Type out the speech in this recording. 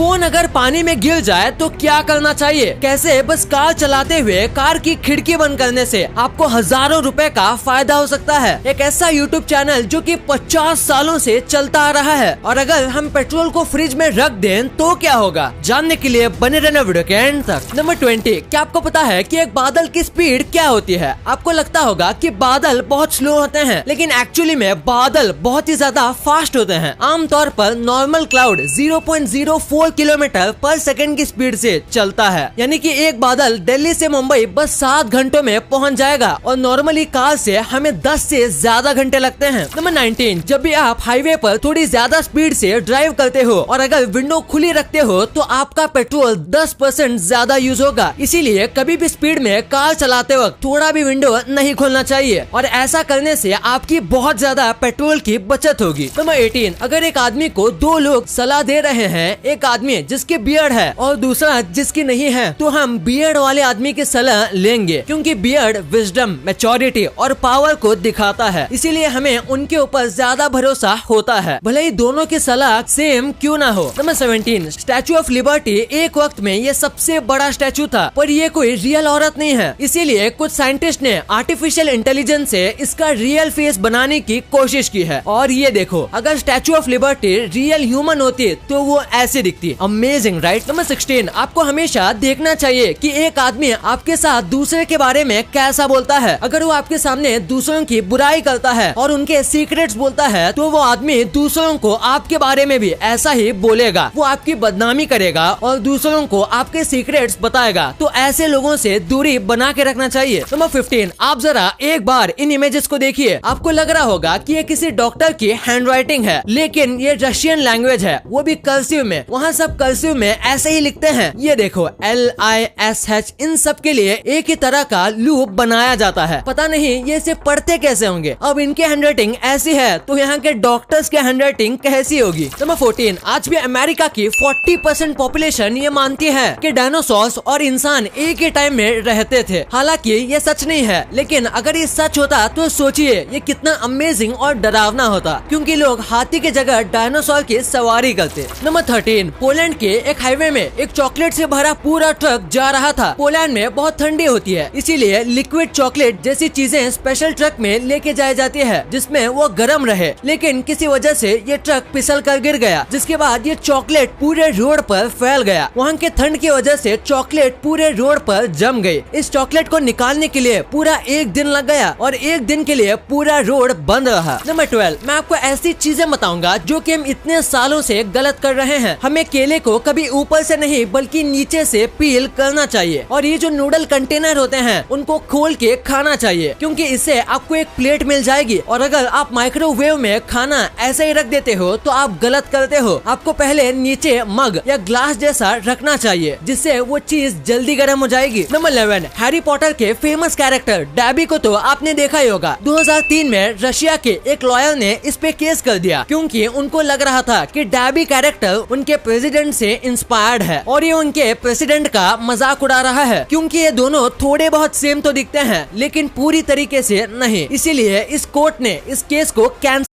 Phone अगर पानी में गिर जाए तो क्या करना चाहिए, कैसे बस कार चलाते हुए कार की खिड़की बंद करने से आपको हजारों रुपए का फायदा हो सकता है। एक ऐसा यूट्यूब चैनल जो कि 50 सालों से चलता आ रहा है, और अगर हम पेट्रोल को फ्रिज में रख दें तो क्या होगा, जानने के लिए बने रहना वीडियो के एंड तक। नंबर 20, क्या आपको पता है कि एक बादल की स्पीड क्या होती है? आपको लगता होगा कि बादल बहुत स्लो होते हैं, लेकिन एक्चुअली में बादल बहुत ही ज्यादा फास्ट होते हैं। आमतौर पर नॉर्मल क्लाउड 0.04 किलोमीटर पर सेकंड की स्पीड से चलता है, यानी कि एक बादल दिल्ली से मुंबई बस 7 घंटों में पहुंच जाएगा, और नॉर्मली कार से हमें 10 से ज्यादा घंटे लगते हैं। नंबर 19, जब भी आप हाईवे पर थोड़ी ज्यादा स्पीड से ड्राइव करते हो और अगर विंडो खुली रखते हो तो आपका पेट्रोल 10% ज्यादा यूज होगा। इसीलिए कभी भी स्पीड में कार चलाते वक्त थोड़ा भी विंडो नहीं खोलना चाहिए, और ऐसा करने से आपकी बहुत ज्यादा पेट्रोल की बचत होगी। नंबर 18, अगर एक आदमी को 2 लोग सलाह दे रहे हैं, एक आदमी जिसकी बियर्ड है और दूसरा जिसकी नहीं है, तो हम बियर्ड वाले आदमी की सलाह लेंगे, क्योंकि बियर्ड विजडम, मैच्योरिटी और पावर को दिखाता है। इसीलिए हमें उनके ऊपर ज्यादा भरोसा होता है, भले ही दोनों की सलाह सेम क्यों ना हो। नंबर 17, स्टैचू ऑफ लिबर्टी एक वक्त में ये सबसे बड़ा स्टैचू था, पर ये कोई रियल औरत नहीं है। इसीलिए कुछ साइंटिस्ट ने आर्टिफिशियल इंटेलिजेंस से इसका रियल फेस बनाने की कोशिश की है, और ये देखो, अगर statue of liberty real human होती तो वो ऐसे दिखती। Amazing, right? नंबर 16, आपको हमेशा देखना चाहिए कि एक आदमी आपके साथ दूसरे के बारे में कैसा बोलता है। अगर वो आपके सामने दूसरों की बुराई करता है और उनके सीक्रेट्स बोलता है, तो वो आदमी दूसरों को आपके बारे में भी ऐसा ही बोलेगा। वो आपकी बदनामी करेगा और दूसरों को आपके सीक्रेट्स बताएगा। तो ऐसे लोगों से दूरी बना के रखना चाहिए। नंबर 15, आप जरा एक बार इन इमेजेस को देखिए। आपको लग रहा होगा कि ये किसी डॉक्टर की हैंडराइटिंग है, लेकिन ये रशियन लैंग्वेज है, वो भी कर्सिव में। वहाँ सब कर्सिव में ऐसे ही लिखते हैं। ये देखो, LISH, इन सब के लिए एक ही तरह का लूप बनाया जाता है। पता नहीं ये इसे पढ़ते कैसे होंगे। अब इनके हैंडराइटिंग ऐसी है तो यहाँ के डॉक्टर्स के हैंडराइटिंग कैसी होगी। नंबर 14, आज भी अमेरिका की 40% पॉपुलेशन ये मानती है कि डायनासोर्स और इंसान एक ही टाइम में रहते थे। हालांकि ये सच नहीं है, लेकिन अगर ये सच होता तो सोचिए ये कितना अमेजिंग और डरावना होता, क्योंकि लोग हाथी की जगह डायनासोर की सवारी करते। नंबर 13, पोलैंड के एक हाईवे में एक चॉकलेट से भरा पूरा ट्रक जा रहा था। पोलैंड में बहुत ठंडी होती है, इसीलिए लिक्विड चॉकलेट जैसी चीजें स्पेशल ट्रक में लेके जाई जाती है, जिसमें वो गर्म रहे। लेकिन किसी वजह से ये ट्रक फिसल कर गिर गया, जिसके बाद ये चॉकलेट पूरे रोड पर फैल गया। वहाँ के ठंड की वजह से चॉकलेट पूरे रोड पर जम गई। इस चॉकलेट को निकालने के लिए पूरा 1 दिन लग गया, और 1 दिन के लिए पूरा रोड बंद रहा। नंबर 12, मैं आपको ऐसी चीजें बताऊंगा जो कि हम इतने सालों से गलत कर रहे हैं। हमें केले को कभी ऊपर से नहीं बल्कि नीचे से पील करना चाहिए, और ये जो नूडल कंटेनर होते हैं उनको खोल के खाना चाहिए, क्योंकि इससे आपको एक प्लेट मिल जाएगी। और अगर आप माइक्रोवेव में खाना ऐसे ही रख देते हो तो आप गलत करते हो। आपको पहले नीचे मग या ग्लास जैसा रखना चाहिए, जिससे वो चीज जल्दी गर्म हो जाएगी। नंबर 11, हैरी पॉटर के फेमस कैरेक्टर डैबी को तो आपने देखा ही होगा। 2003 में रशिया के एक लॉयर ने इस पे केस कर दिया, क्योंकि उनको लग रहा था कि डैबी कैरेक्टर उनके प्रेसिडेंट से इंस्पायर्ड है, और ये उनके प्रेसिडेंट का मजाक उड़ा रहा है, क्योंकि ये दोनों थोड़े बहुत सेम तो दिखते हैं, लेकिन पूरी तरीके से नहीं। इसीलिए इस कोर्ट ने इस केस को कैंसिल